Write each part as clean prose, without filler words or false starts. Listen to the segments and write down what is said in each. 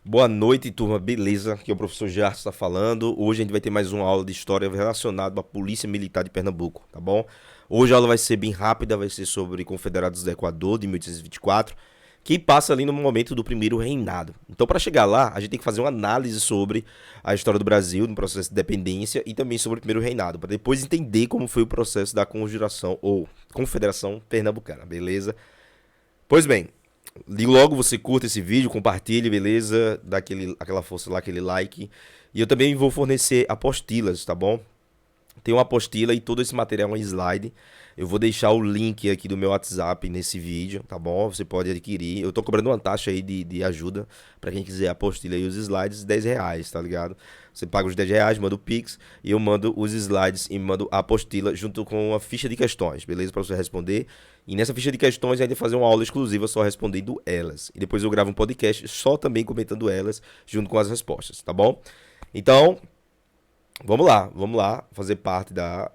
Boa noite, turma. Beleza? Aqui é o professor Jardim está falando. Hoje a gente vai ter mais uma aula de história relacionada à Polícia Militar de Pernambuco, tá bom? Hoje a aula vai ser bem rápida, vai ser sobre Confederados do Equador de 1824, que passa ali no momento do primeiro reinado. Então, para chegar lá, a gente tem que fazer uma análise sobre a história do Brasil no processo de independência e também sobre o primeiro reinado, para depois entender como foi o processo da conjuração ou Confederação Pernambucana, beleza? Pois bem, logo você curta esse vídeo, compartilhe, beleza? Dá aquela força lá, aquele like. E eu também vou fornecer apostilas, tá bom? Tem uma apostila e todo esse material é um slide. Eu vou deixar o link aqui do meu WhatsApp nesse vídeo, tá bom? Você pode adquirir. Eu tô cobrando uma taxa aí de ajuda pra quem quiser a apostila e os slides, R$ 10, tá ligado? Você paga os R$ 10, manda o Pix e eu mando os slides e mando a apostila junto com a ficha de questões, beleza? Pra você responder. E nessa ficha de questões a gente vai fazer uma aula exclusiva só respondendo elas. E depois eu gravo um podcast só também comentando elas junto com as respostas, tá bom? Então, vamos lá, fazer parte da.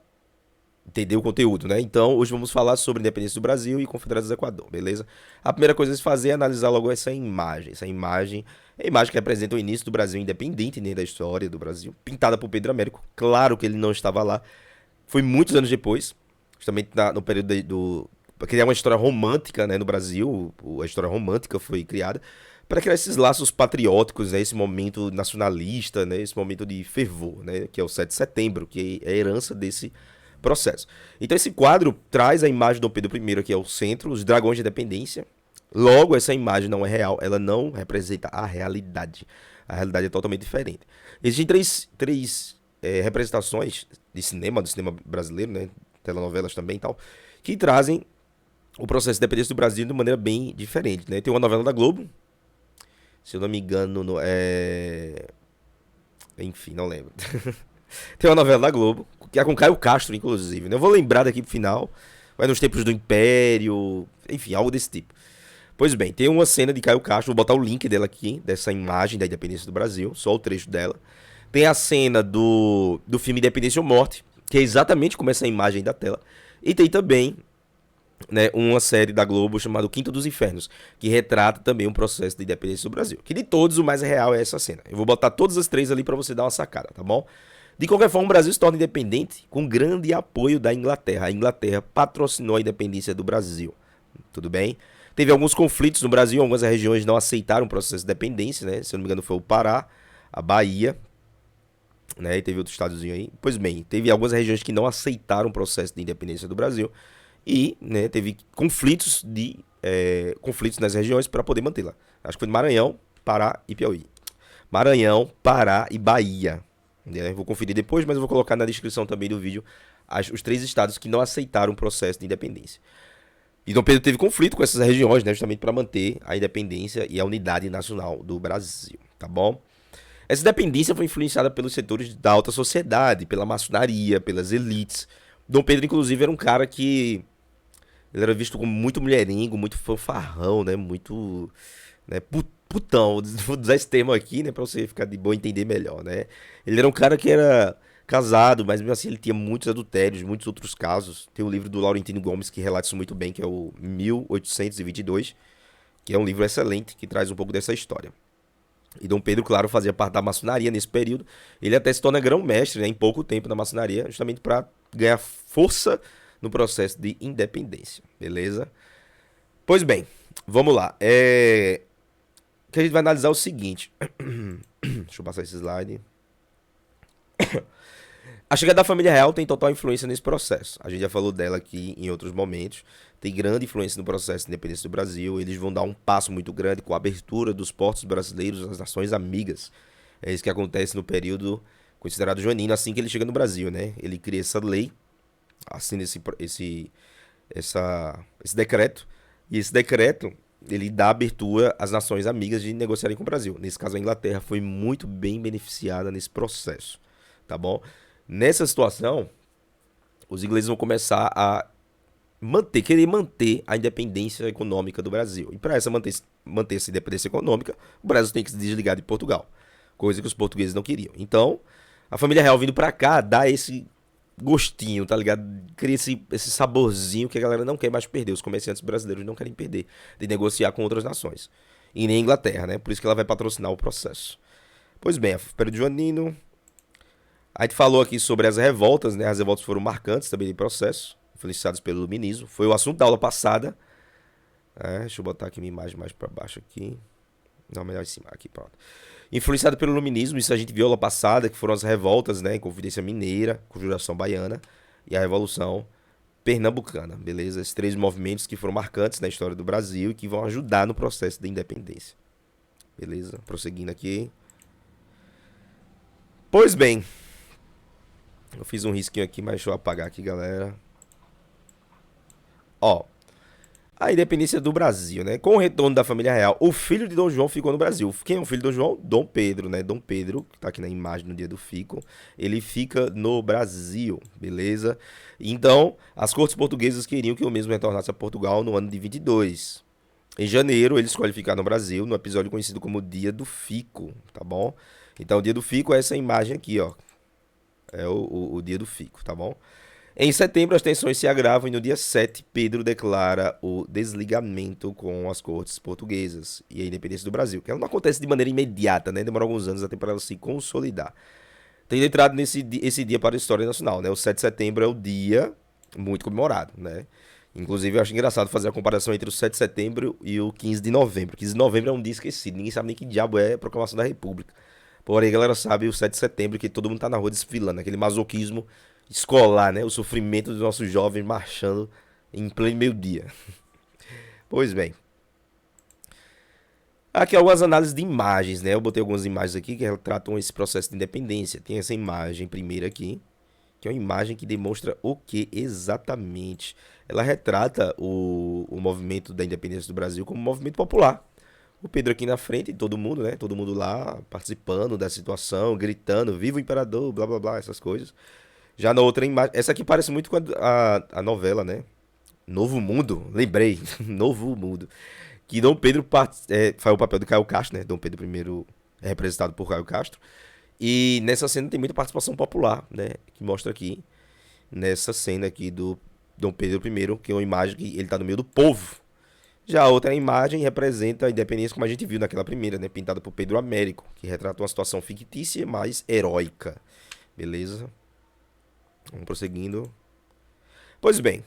Entender o conteúdo, né? Então, hoje vamos falar sobre a independência do Brasil e Confederados do Equador, beleza? A primeira coisa a se fazer é analisar logo essa imagem. Essa imagem é a imagem que representa o início do Brasil independente, né, da história do Brasil, pintada por Pedro Américo. Claro que ele não estava lá. Foi muitos anos depois, justamente no período para criar uma história romântica, né, no Brasil. A história romântica foi criada para criar esses laços patrióticos, né, esse momento nacionalista, né, esse momento de fervor, né, que é o 7 de setembro, que é a herança desse processo. Então esse quadro traz a imagem de Dom Pedro I aqui ao centro, os dragões de independência. Logo, essa imagem não é real, ela não representa a realidade. A realidade é totalmente diferente. Existem três representações de cinema, do cinema brasileiro, né, telenovelas também e tal, que trazem o processo de independência do Brasil de maneira bem diferente, né? Tem uma novela da Globo, se eu não me engano, enfim, não lembro. Tem uma novela da Globo, que é com Caio Castro, inclusive, né? Eu vou lembrar daqui pro final. Vai nos tempos do Império, enfim, algo desse tipo. Pois bem, tem uma cena de Caio Castro, vou botar o link dela aqui, dessa imagem da independência do Brasil, só o trecho dela. Tem a cena do filme Independência ou Morte, que é exatamente como essa imagem da tela. E tem também, né, uma série da Globo chamada O Quinto dos Infernos, que retrata também um processo de independência do Brasil. Que de todos, o mais real é essa cena. Eu vou botar todas as três ali pra você dar uma sacada, tá bom? De qualquer forma, o Brasil se torna independente com grande apoio da Inglaterra. A Inglaterra patrocinou a independência do Brasil. Tudo bem? Teve alguns conflitos no Brasil, algumas regiões não aceitaram o processo de independência, né? Se eu não me engano, foi o Pará, a Bahia, né? E teve outro estadozinho aí. Pois bem, teve algumas regiões que não aceitaram o processo de independência do Brasil e, né, teve conflitos nas regiões para poder mantê-la. Acho que foi Maranhão, Pará e Piauí. Maranhão, Pará e Bahia. Né? Vou conferir depois, mas eu vou colocar na descrição também do vídeo os três estados que não aceitaram o processo de independência. E Dom Pedro teve conflito com essas regiões, né, justamente para manter a independência e a unidade nacional do Brasil, tá bom? Essa independência foi influenciada pelos setores da alta sociedade, pela maçonaria, pelas elites. Dom Pedro, inclusive, era um cara que ele era visto como muito mulherengo, muito fanfarrão, né, muito, né, putão, vou usar esse termo aqui, né, pra você ficar de boa entender melhor, né. Ele era um cara que era casado, mas mesmo assim ele tinha muitos adultérios, muitos outros casos. Tem o livro do Laurentino Gomes que relata isso muito bem, que é o 1822, que é um livro excelente, que traz um pouco dessa história. E Dom Pedro, claro, fazia parte da maçonaria nesse período. Ele até se torna grão-mestre, né, em pouco tempo na maçonaria, justamente para ganhar força no processo de independência, beleza? Pois bem, vamos lá. Que a gente vai analisar o seguinte. Deixa eu passar esse slide. A chegada da família real tem total influência nesse processo. A gente já falou dela aqui em outros momentos. Tem grande influência no processo de independência do Brasil. Eles vão dar um passo muito grande com a abertura dos portos brasileiros às nações amigas. É isso que acontece no período considerado joanino, assim que ele chega no Brasil, né? Ele cria essa lei, assina esse decreto. E esse decreto, ele dá abertura às nações amigas de negociarem com o Brasil. Nesse caso, a Inglaterra foi muito bem beneficiada nesse processo, tá bom? Nessa situação, os ingleses vão começar a querer manter a independência econômica do Brasil. E para manter essa independência econômica, o Brasil tem que se desligar de Portugal, coisa que os portugueses não queriam. Então, a família real vindo para cá dá esse gostinho, tá ligado? Cria esse saborzinho que a galera não quer mais perder. Os comerciantes brasileiros não querem perder de negociar com outras nações. e nem a Inglaterra, né? Por isso que ela vai patrocinar o processo. Pois bem, período joanino. A gente falou aqui sobre as revoltas, né? As revoltas foram marcantes também do processo, influenciadas pelo iluminismo. Foi o assunto da aula passada. Deixa eu botar aqui minha imagem mais para baixo aqui. Não, melhor em cima, aqui, pronto. Influenciado pelo iluminismo, isso a gente viu aula passada, que foram as revoltas, né? Inconfidência Mineira, Conjuração Baiana e a Revolução Pernambucana, beleza? Esses três movimentos que foram marcantes na história do Brasil e que vão ajudar no processo da independência. Beleza? Prosseguindo aqui. Pois bem, eu fiz um risquinho aqui, mas deixa eu apagar aqui, galera. Ó, a independência do Brasil, né? Com o retorno da família real, o filho de Dom João ficou no Brasil. Quem é o filho de Dom João? Dom Pedro, né? Dom Pedro, que tá aqui na imagem no dia do fico, ele fica no Brasil, beleza? Então, as cortes portuguesas queriam que o mesmo retornasse a Portugal no ano de 22. Em janeiro, eles escolhem ficar no Brasil, no episódio conhecido como Dia do Fico, tá bom? Então, o Dia do Fico é essa imagem aqui, ó. É o Dia do Fico, tá bom? Em setembro, as tensões se agravam e no dia 7, Pedro declara o desligamento com as cortes portuguesas e a independência do Brasil, que ela não acontece de maneira imediata, né? Demora alguns anos até para ela se consolidar. Tem entrado esse dia para a história nacional, né? O 7 de setembro é o dia muito comemorado, né? Inclusive, eu acho engraçado fazer a comparação entre o 7 de setembro e o 15 de novembro. 15 de novembro é um dia esquecido, ninguém sabe nem que diabo é a proclamação da República. Porém, a galera sabe o 7 de setembro, que todo mundo tá na rua desfilando, aquele masoquismo escolar, né? O sofrimento dos nossos jovens marchando em pleno meio-dia. Pois bem. Aqui algumas análises de imagens, né? Eu botei algumas imagens aqui que retratam esse processo de independência. Tem essa imagem primeira aqui, que é uma imagem que demonstra o que exatamente? Ela retrata o movimento da independência do Brasil como um movimento popular. O Pedro aqui na frente, todo mundo, né? Todo mundo lá participando da situação, gritando, viva o imperador, blá blá blá, essas coisas. Já na outra imagem, essa aqui parece muito com a novela, né? Novo Mundo, lembrei, Novo Mundo. Que Dom Pedro faz o papel do Caio Castro, né? Dom Pedro I é representado por Caio Castro. E nessa cena tem muita participação popular, né? Que mostra aqui, nessa cena aqui do Dom Pedro I, que é uma imagem que ele tá no meio do povo. Já a outra imagem representa a independência como a gente viu naquela primeira, né? Pintada por Pedro Américo, que retrata uma situação fictícia, mas heróica. Beleza? Vamos prosseguindo. Pois bem.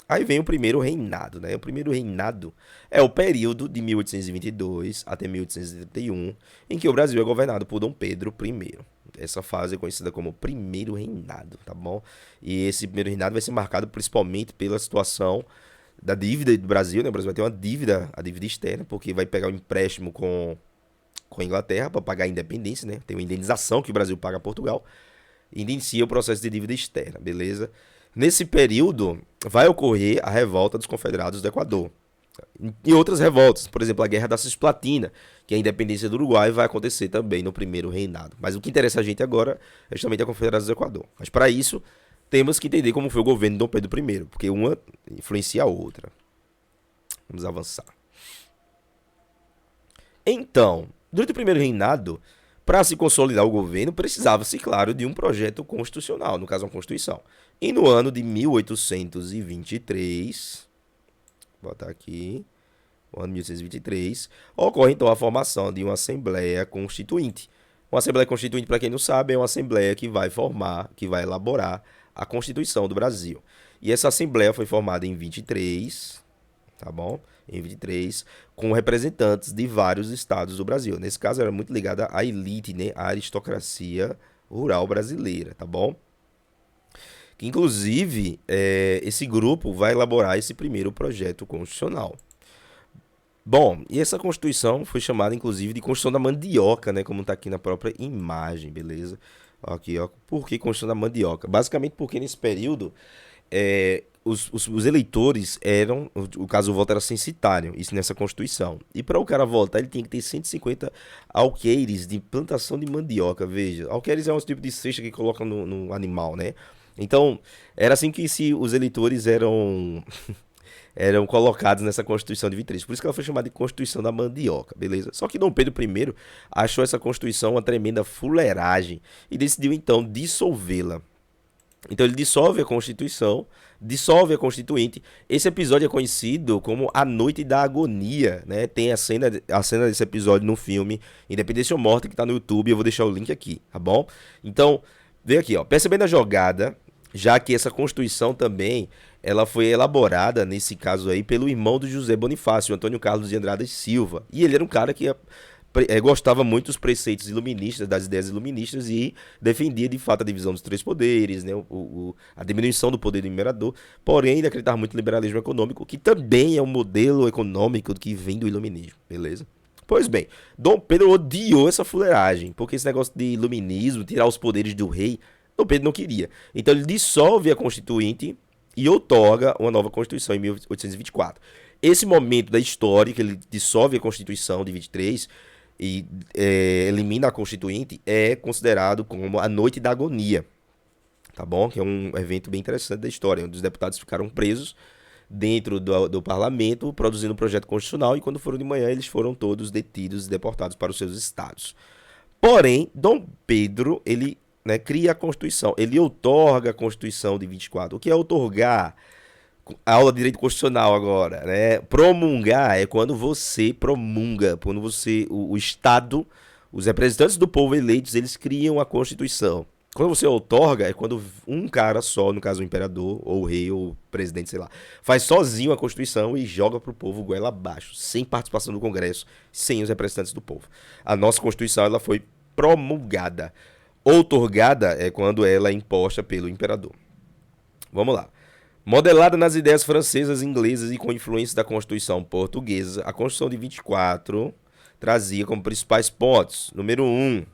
Aí vem o primeiro reinado, né? O primeiro reinado é o período de 1822 até 1831, em que o Brasil é governado por Dom Pedro I. Essa fase é conhecida como primeiro reinado, tá bom? E esse primeiro reinado vai ser marcado principalmente pela situação da dívida do Brasil, né? O Brasil vai ter uma dívida, a dívida externa, porque vai pegar um empréstimo com a Inglaterra para pagar a independência, né? Tem uma indenização que o Brasil paga a Portugal. E inicia o processo de dívida externa, beleza? Nesse período, vai ocorrer a revolta dos confederados do Equador. E outras revoltas, por exemplo, a Guerra da Cisplatina, que é a independência do Uruguai, vai acontecer também no primeiro reinado. Mas o que interessa a gente agora é justamente a Confederação do Equador. Mas para isso, temos que entender como foi o governo de Dom Pedro I, porque uma influencia a outra. Vamos avançar. Então, durante o primeiro reinado, para se consolidar o governo, precisava-se, claro, de um projeto constitucional, no caso, uma Constituição. E no ano de 1823, vou botar aqui, o ano de 1823, ocorre então a formação de uma Assembleia Constituinte. Uma Assembleia Constituinte, para quem não sabe, é uma Assembleia que vai formar, que vai elaborar a Constituição do Brasil. E essa Assembleia foi formada em 23, tá bom? Em 23, com representantes de vários estados do Brasil. Nesse caso, era muito ligada à elite, né? À aristocracia rural brasileira, tá bom? Que, inclusive, esse grupo vai elaborar esse primeiro projeto constitucional. Bom, e essa Constituição foi chamada, inclusive, de Constituição da Mandioca, né? Como está aqui na própria imagem, beleza? Aqui, ó. Por que Constituição da Mandioca? Basicamente porque nesse período os eleitores eram, o caso do voto era censitário, isso nessa Constituição. E para o cara votar, ele tinha que ter 150 alqueires de plantação de mandioca, veja. Alqueires é um tipo de cesta que coloca no animal, né? Então, era assim que os eleitores eram colocados nessa Constituição de 23. Por isso que ela foi chamada de Constituição da Mandioca, beleza? Só que Dom Pedro I achou essa Constituição uma tremenda fuleiragem e decidiu então dissolvê-la. Então ele dissolve a Constituição, dissolve a Constituinte. Esse episódio é conhecido como A Noite da Agonia, né? Tem a cena desse episódio no filme Independência ou Morte, que tá no YouTube, eu vou deixar o link aqui, tá bom? Então, vê aqui, ó. Percebendo a jogada, já que essa Constituição também, ela foi elaborada, nesse caso aí, pelo irmão do José Bonifácio, Antônio Carlos de Andrade Silva. E ele era um cara que gostava muito dos preceitos iluministas, das ideias iluministas e defendia de fato a divisão dos três poderes, né, a diminuição do poder do imperador, porém ele acreditava muito no liberalismo econômico, que também é um modelo econômico que vem do iluminismo, beleza? Pois bem, Dom Pedro odiou essa fuleiragem, porque esse negócio de iluminismo, tirar os poderes do rei, Dom Pedro não queria. Então ele dissolve a Constituinte e outorga uma nova Constituição em 1824. Esse momento da história, que ele dissolve a Constituição de 23 e elimina a Constituinte, é considerado como a Noite da Agonia, tá bom? Que é um evento bem interessante da história, onde os deputados ficaram presos dentro do parlamento, produzindo um projeto constitucional, e quando foram de manhã, eles foram todos detidos e deportados para os seus estados. Porém, Dom Pedro, ele, né, cria a Constituição, ele outorga a Constituição de 24. O que é outorgar? A aula de direito constitucional agora, né? Promulgar é quando você promulga, quando você, o Estado, os representantes do povo eleitos, eles criam a Constituição. Quando você outorga, é quando um cara só, no caso o imperador, ou o rei, ou o presidente, sei lá, faz sozinho a Constituição e joga pro povo goela abaixo, sem participação do Congresso, sem os representantes do povo. A nossa Constituição, ela foi promulgada. Outorgada é quando ela é imposta pelo imperador. Vamos lá. Modelada nas ideias francesas, inglesas e com influência da Constituição portuguesa, a Constituição de 24 trazia como principais pontos: número 1,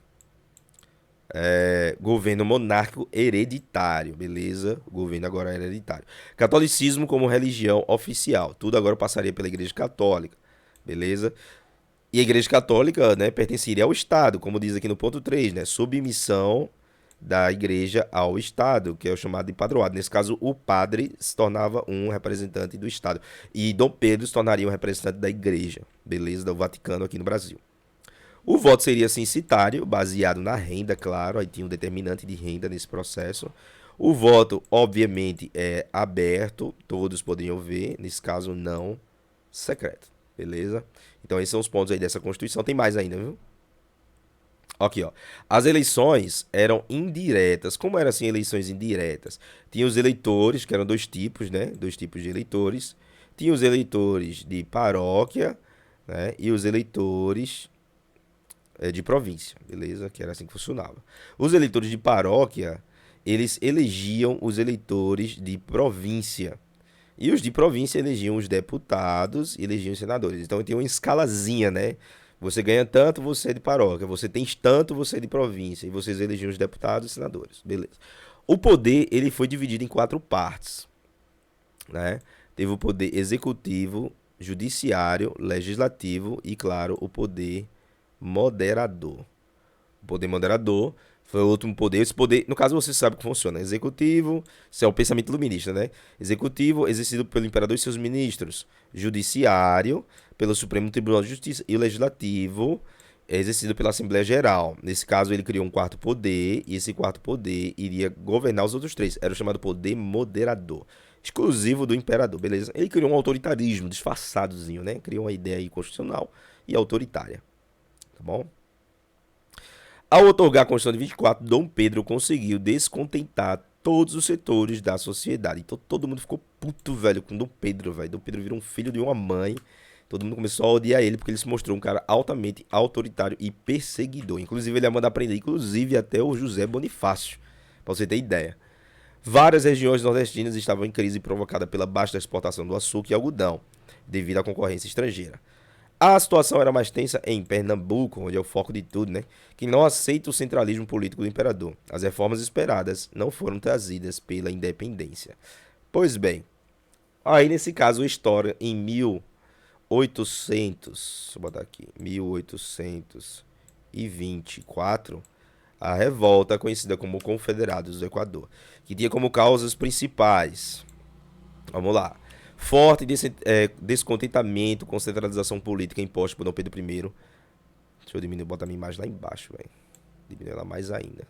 governo monárquico hereditário, beleza? O governo agora é hereditário. Catolicismo como religião oficial, tudo agora passaria pela Igreja Católica, beleza? E a Igreja Católica, né, pertenceria ao Estado, como diz aqui no ponto 3, né? Submissão da igreja ao Estado, que é o chamado de padroado. Nesse caso, o padre se tornava um representante do Estado. E Dom Pedro se tornaria um representante da igreja, beleza? Do Vaticano aqui no Brasil. O voto seria censitário, baseado na renda, claro, aí tinha um determinante de renda nesse processo. O voto, obviamente, é aberto, todos poderiam ver, nesse caso, não secreto, beleza? Então, esses são os pontos aí dessa Constituição. Tem mais ainda, viu? Aqui, ó. As eleições eram indiretas. Como eram assim eleições indiretas? Tinha os eleitores, que eram dois tipos, né? Dois tipos de eleitores. Tinha os eleitores de paróquia, né? E os eleitores de província, beleza? Que era assim que funcionava. Os eleitores de paróquia, eles elegiam os eleitores de província. E os de província elegiam os deputados e elegiam os senadores. Então tem uma escalazinha, né? Você ganha tanto, você é de paróquia. Você tem tanto, você é de província. E vocês elegiam os deputados e senadores. Beleza. O poder, ele foi dividido em quatro partes, né? Teve o poder executivo, judiciário, legislativo e, claro, o poder moderador. O poder moderador foi o último poder. Esse poder, no caso, você sabe como funciona. Executivo, isso é o pensamento iluminista, né? Executivo, exercido pelo imperador e seus ministros. Judiciário, pelo Supremo Tribunal de Justiça. E o legislativo, é exercido pela Assembleia Geral. Nesse caso, ele criou um quarto poder, e esse quarto poder iria governar os outros três. Era o chamado poder moderador, exclusivo do imperador, beleza? Ele criou um autoritarismo disfarçadozinho, né? Criou uma ideia aí constitucional e autoritária, tá bom? Ao otorgar a Constituição de 24, Dom Pedro conseguiu descontentar todos os setores da sociedade. Então todo mundo ficou puto, velho, com Dom Pedro, velho. Dom Pedro virou um filho de uma mãe. Todo mundo começou a odiar ele porque ele se mostrou um cara altamente autoritário e perseguidor. Inclusive ele ia mandar prender, inclusive até o José Bonifácio, pra você ter ideia. Várias regiões nordestinas estavam em crise provocada pela baixa exportação do açúcar e algodão, devido à concorrência estrangeira. A situação era mais tensa em Pernambuco, onde é o foco de tudo, né? Que não aceita o centralismo político do imperador. As reformas esperadas não foram trazidas pela independência. Pois bem, aí nesse caso, a história em 1800, deixa eu botar aqui, 1824, a revolta conhecida como Confederados do Equador, que tinha como causas principais, vamos lá, forte descontentamento com centralização política imposta por Dom Pedro I. Deixa eu diminuir, botar minha imagem lá embaixo, velho. Diminuir ela mais ainda.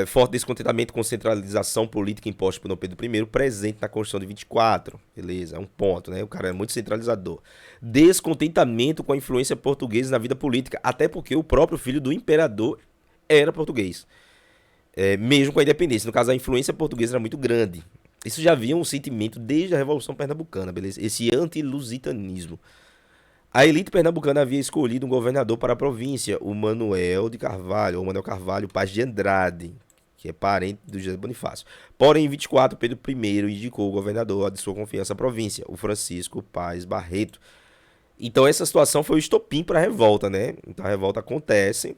Forte descontentamento com centralização política imposta por Dom Pedro I, presente na Constituição de 24. Beleza, é um ponto, né? O cara é muito centralizador. Descontentamento com a influência portuguesa na vida política, até porque o próprio filho do imperador era português. Mesmo com a independência. No caso, a influência portuguesa era muito grande. Isso já havia um sentimento desde a Revolução Pernambucana, beleza? Esse anti-lusitanismo. A elite pernambucana havia escolhido um governador para a província, o Manuel de Carvalho, ou Manuel Carvalho Paz de Andrade, que é parente do José Bonifácio. Porém, em 24, Pedro I indicou o governador de sua confiança à província, o Francisco Paz Barreto. Então, essa situação foi o estopim para a revolta, né? Então, a revolta acontece.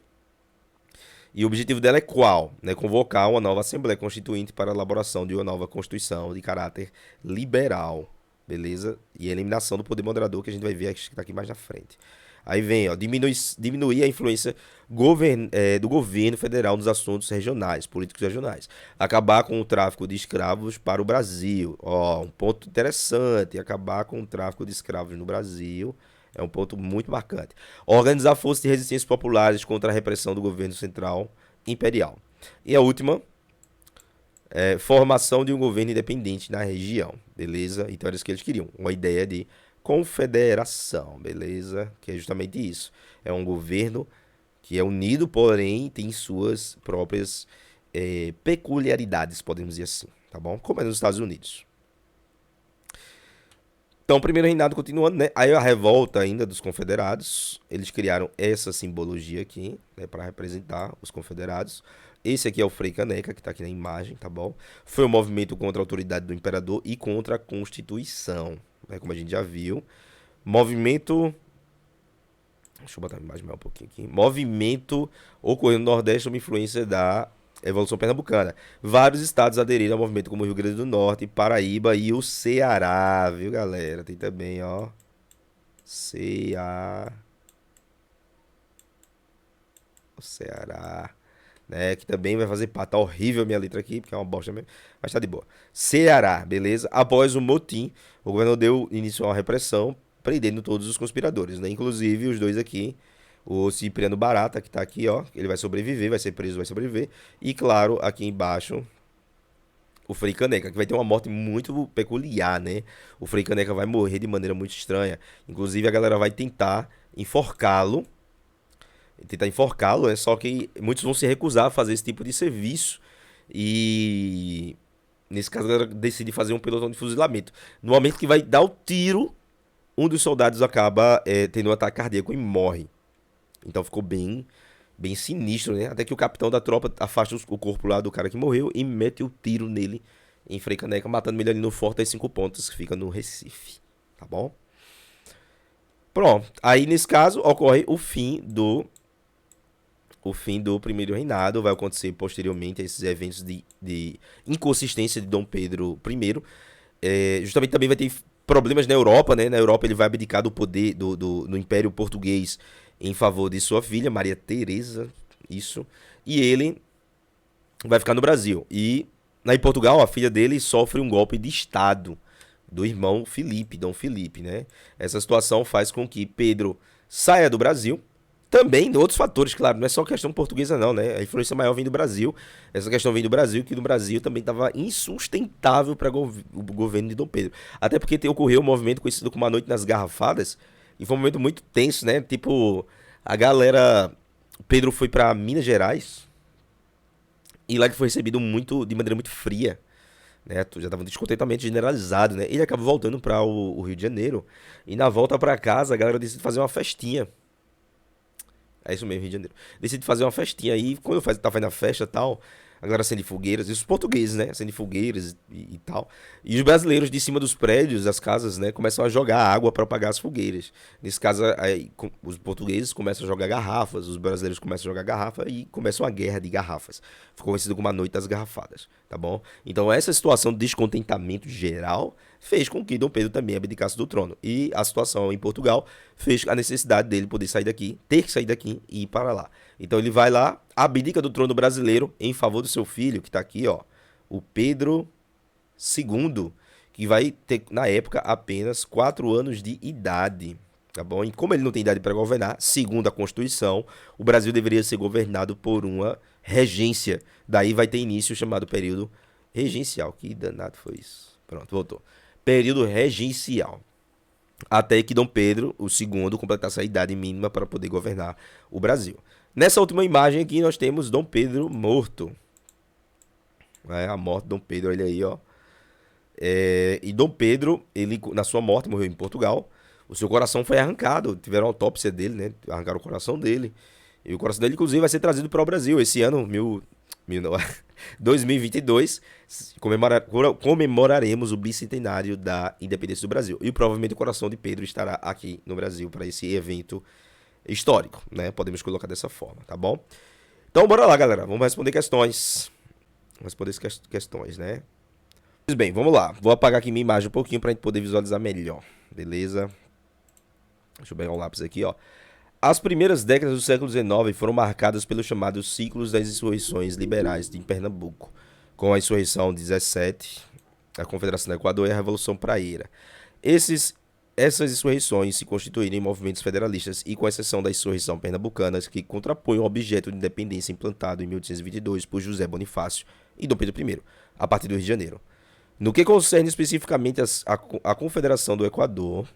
E o objetivo dela é qual? Né? Convocar uma nova Assembleia Constituinte para a elaboração de uma nova Constituição de caráter liberal. Beleza? E a eliminação do poder moderador, que a gente vai ver que está aqui mais na frente. Aí vem, ó, diminuir a influência do governo federal nos assuntos regionais, políticos regionais. Acabar com o tráfico de escravos para o Brasil. Ó, um ponto interessante, acabar com o tráfico de escravos no Brasil. É um ponto muito marcante. Organizar forças de resistência populares contra a repressão do governo central imperial. E a última, formação de um governo independente na região, beleza? Então era isso que eles queriam, uma ideia de confederação, beleza? Que é justamente isso. É um governo que é unido, porém tem suas próprias peculiaridades, podemos dizer assim, tá bom? Como é nos Estados Unidos. Então, o primeiro reinado continuando, né? Aí a revolta ainda dos confederados, eles criaram essa simbologia aqui, né, para representar os confederados. Esse aqui é o Frei Caneca, que tá aqui na imagem, tá bom? Foi um movimento contra a autoridade do imperador e contra a Constituição, né, como a gente já viu. Movimento... Deixa eu botar a imagem mais um pouquinho aqui. Movimento ocorreu no Nordeste sob influência da Revolução Pernambucana. Vários estados aderiram ao movimento, como o Rio Grande do Norte, Paraíba e o Ceará, viu, galera? Tem também, ó, o Ceará, né? Que também vai fazer parte. Tá horrível a minha letra aqui, porque é uma bosta mesmo, mas tá de boa. Ceará, beleza? Após o motim, o governador deu início a uma repressão, prendendo todos os conspiradores, né? Inclusive os dois aqui. O Cipriano Barata, que tá aqui, ó. Ele vai sobreviver, vai ser preso, vai sobreviver. E, claro, aqui embaixo, o Frei Caneca, que vai ter uma morte muito peculiar, né? O Frei Caneca vai morrer de maneira muito estranha. Inclusive, a galera vai tentar enforcá-lo. Né? Só que muitos vão se recusar a fazer esse tipo de serviço. E... nesse caso, a galera decide fazer um pelotão de fuzilamento. No momento que vai dar o tiro, um dos soldados acaba tendo um ataque cardíaco e morre. Então ficou bem sinistro, né? Até que o capitão da tropa afasta o corpo lá do cara que morreu e mete o tiro nele em Frei Caneca, matando ele ali no Forte das 5 Pontas, que fica no Recife, tá bom? Pronto. Aí, nesse caso, ocorre o fim do primeiro reinado. Vai acontecer posteriormente a esses eventos de inconsistência de Dom Pedro I. Justamente também vai ter problemas na Europa, né? Na Europa ele vai abdicar do poder do Império Português em favor de sua filha, Maria Teresa, isso. E ele vai ficar no Brasil. E em Portugal, a filha dele sofre um golpe de Estado do irmão Felipe, Dom Felipe, né? Essa situação faz com que Pedro saia do Brasil. Também outros fatores, claro, não é só questão portuguesa não, né? A influência maior vem do Brasil. Essa questão vem do Brasil, que no Brasil também estava insustentável para o governo de Dom Pedro. Até porque ocorreu um movimento conhecido como a Noite nas Garrafadas, e foi um momento muito tenso, né? Tipo, a galera... Pedro foi para Minas Gerais, e lá ele foi recebido de maneira muito fria, né? Já tava um descontentamento generalizado, né? Ele acaba voltando para o Rio de Janeiro, e na volta para casa a galera decide fazer uma festinha. É isso mesmo, Rio de Janeiro. Decide fazer uma festinha aí. Quando tá fazendo a festa e tal, a galera acende fogueiras. E os portugueses, né? Acende fogueiras e tal. E os brasileiros de cima dos prédios, das casas, né? Começam a jogar água para apagar as fogueiras. Nesse caso, aí, os portugueses começam a jogar garrafas. Os brasileiros começam a jogar garrafa e começa uma guerra de garrafas. Ficou conhecido como a Noite das Garrafadas, tá bom? Então, essa situação de descontentamento geral fez com que Dom Pedro também abdicasse do trono. E a situação em Portugal fez a necessidade dele poder sair daqui, ter que sair daqui e ir para lá. Então ele vai lá, abdica do trono brasileiro em favor do seu filho, que está aqui, ó, o Pedro II, que vai ter, na época, apenas 4 anos de idade. tá bom? E como ele não tem idade para governar, segundo a Constituição, o Brasil deveria ser governado por uma regência. Daí vai ter início o chamado período regencial. Que danado foi isso? Pronto, voltou. Período regencial. Até que Dom Pedro II completasse a idade mínima para poder governar o Brasil. Nessa última imagem aqui nós temos Dom Pedro morto. A morte de Dom Pedro, olha aí, ó. E Dom Pedro, ele na sua morte morreu em Portugal. O seu coração foi arrancado, tiveram autópsia dele, né? Arrancaram o coração dele. E o coração dele, inclusive, vai ser trazido para o Brasil esse ano, 2022. Comemoraremos o bicentenário da independência do Brasil. E provavelmente o coração de Pedro estará aqui no Brasil para esse evento histórico, né? Podemos colocar dessa forma, tá bom? Então, bora lá, galera. Vamos responder questões. Vamos responder questões, né? Pois bem, vamos lá. Vou apagar aqui minha imagem um pouquinho para a gente poder visualizar melhor. Beleza? Deixa eu pegar um lápis aqui, ó. As primeiras décadas do século XIX foram marcadas pelos chamados ciclos das insurreições liberais de Pernambuco, com a insurreição 17, a Confederação do Equador e a Revolução Praieira. Essas insurreições se constituíram em movimentos federalistas e, com exceção da insurreição pernambucana, que contrapõe o objeto de independência implantado em 1822 por José Bonifácio e Dom Pedro I, a partir do Rio de Janeiro. No que concerne especificamente a Confederação do Equador,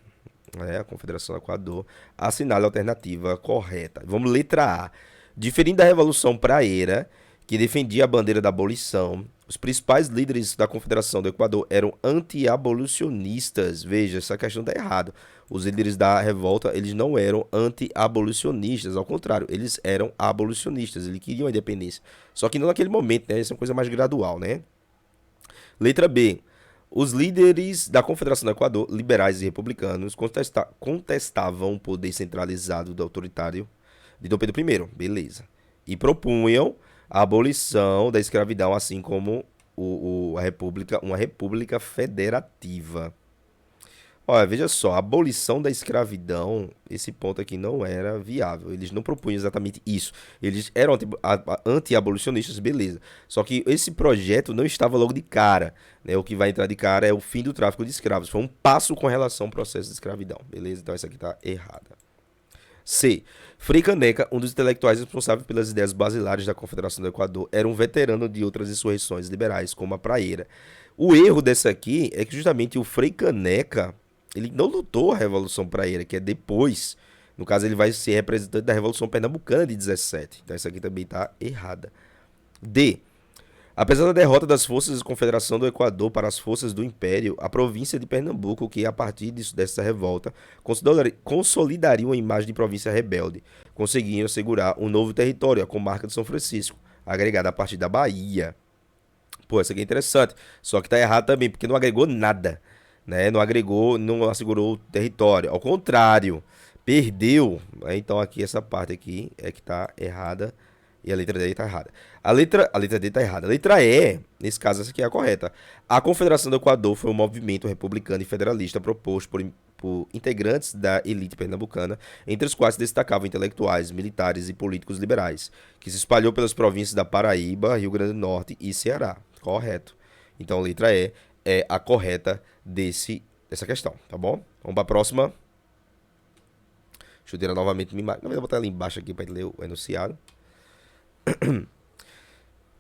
a Confederação do Equador, assinale a alternativa correta. Vamos letra A. Diferente da Revolução Praieira, que defendia a bandeira da abolição, os principais líderes da Confederação do Equador eram anti-abolicionistas. Veja, essa questão está errada. Os líderes da revolta, eles não eram anti-abolicionistas, ao contrário, eles eram abolicionistas, eles queriam a independência. Só que não naquele momento, né? Isso é uma coisa mais gradual, né? Letra B. Os líderes da Confederação do Equador, liberais e republicanos, contestavam o poder centralizado do autoritário de Dom Pedro I. Beleza. E propunham a abolição da escravidão, assim como uma república federativa. Olha, veja só, a abolição da escravidão, esse ponto aqui não era viável. Eles não propunham exatamente isso. Eles eram anti-abolicionistas, beleza. Só que esse projeto não estava logo de cara, né? O que vai entrar de cara é o fim do tráfico de escravos. Foi um passo com relação ao processo de escravidão, beleza? Então essa aqui está errada. C. Frei Caneca, um dos intelectuais responsáveis pelas ideias basilares da Confederação do Equador, era um veterano de outras insurreições liberais, como a Praieira. O erro dessa aqui é que justamente o Frei Caneca, ele não lutou a Revolução Praieira, que é depois. No caso, ele vai ser representante da Revolução Pernambucana de 17. Então, essa aqui também está errada. D. Apesar da derrota das forças da Confederação do Equador para as forças do Império, a província de Pernambuco, que a partir dessa revolta, consolidaria uma imagem de província rebelde, conseguindo assegurar um novo território, a comarca de São Francisco, agregada a partir da Bahia. Pô, essa aqui é interessante. Só que está errado também, porque não agregou nada. Né? Não agregou, não assegurou o território. Ao contrário, perdeu. Então aqui essa parte aqui é que está errada e a letra D está errada. A letra D está errada. A letra E, nesse caso, essa aqui é a correta. A Confederação do Equador foi um movimento republicano e federalista proposto por integrantes da elite pernambucana, entre os quais se destacavam intelectuais, militares e políticos liberais, que se espalhou pelas províncias da Paraíba, Rio Grande do Norte e Ceará. Correto. Então a letra E é a correta dessa questão, tá bom? Vamos para a próxima. Deixa eu tirar novamente minha imagem. Não, vou botar ela embaixo aqui para ler o enunciado.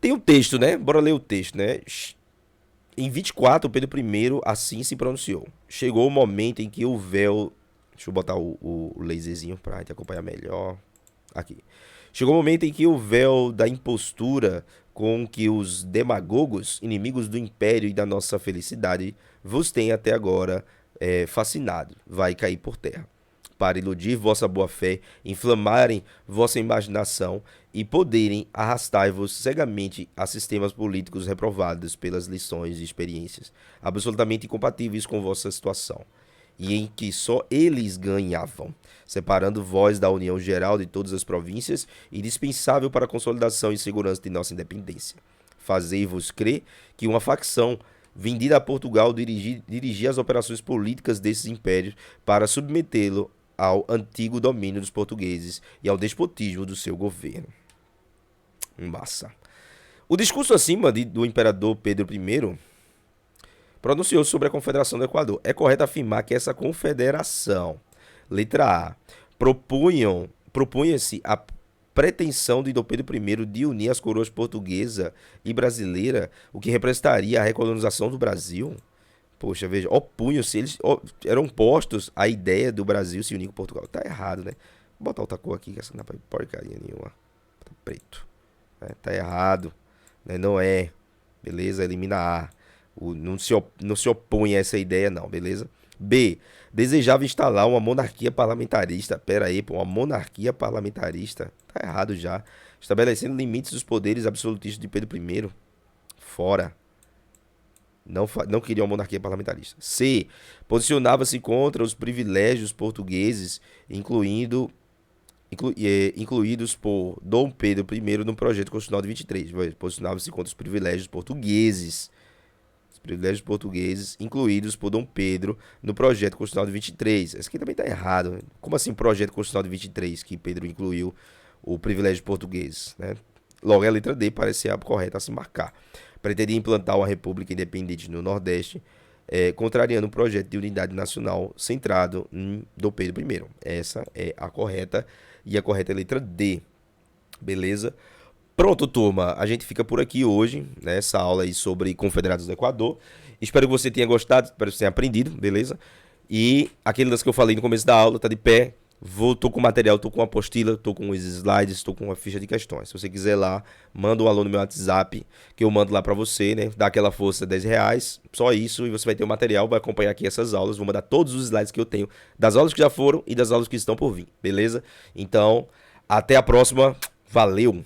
Tem um texto, né? Bora ler o texto, né? Em 24, Pedro I assim se pronunciou. Chegou o momento em que o véu... Deixa eu botar o laserzinho para a gente acompanhar melhor. Aqui. Chegou o momento em que o véu da impostura com que os demagogos, inimigos do império e da nossa felicidade, vos têm até agora fascinado, vai cair por terra. Para iludir vossa boa-fé, inflamarem vossa imaginação e poderem arrastar-vos cegamente a sistemas políticos reprovados pelas lições e experiências, absolutamente incompatíveis com vossa situação, e em que só eles ganhavam, separando vós da união geral de todas as províncias, indispensável para a consolidação e segurança de nossa independência. Fazei-vos crer que uma facção vendida a Portugal dirigia as operações políticas desses impérios para submetê-lo ao antigo domínio dos portugueses e ao despotismo do seu governo. Massa. O discurso acima do imperador Pedro I pronunciou sobre a Confederação do Equador. É correto afirmar que essa confederação Letra A. Propunha-se a pretensão de Dom Pedro I de unir as coroas portuguesa e brasileira, o que representaria a recolonização do Brasil. Poxa, veja, opunham-se, eram postos à ideia do Brasil se unir com Portugal. Tá errado, né? Vou botar outra cor aqui, que essa não dá pra porcaria nenhuma. Tá preto. Tá errado. Né? Não é. Beleza? Elimina A. Não se opõe a essa ideia, não, beleza? B. Desejava instalar uma monarquia parlamentarista. Pera aí, pô, uma monarquia parlamentarista. Tá errado já. Estabelecendo limites dos poderes absolutistas de Pedro I. Fora. Não queria uma monarquia parlamentarista. C. Posicionava-se contra os privilégios portugueses, incluídos por Dom Pedro I no projeto constitucional de 23. Posicionava-se contra os privilégios portugueses. Os privilégios portugueses incluídos por Dom Pedro no projeto constitucional de 23. Esse aqui também está errado. Né? Como assim projeto constitucional de 23 que Pedro incluiu o privilégio português? Né? Logo, a letra D parece ser a correta a se marcar. Pretendia implantar uma república independente no Nordeste, contrariando um projeto de unidade nacional centrado em Dom Pedro I. Essa é a correta e a correta é a letra D. Beleza? Pronto, turma. A gente fica por aqui hoje, nessa aula aí sobre Confederados do Equador. Espero que você tenha gostado, espero que você tenha aprendido, beleza? E aquele lance que eu falei no começo da aula, tá de pé. Tô com material, tô com uma apostila, tô com os slides, tô com uma ficha de questões. Se você quiser lá, manda um alô no meu WhatsApp, que eu mando lá pra você, né? Dá aquela força, R$ 10, só isso, e você vai ter o material, vai acompanhar aqui essas aulas. Vou mandar todos os slides que eu tenho, das aulas que já foram e das aulas que estão por vir, beleza? Então, até a próxima. Valeu!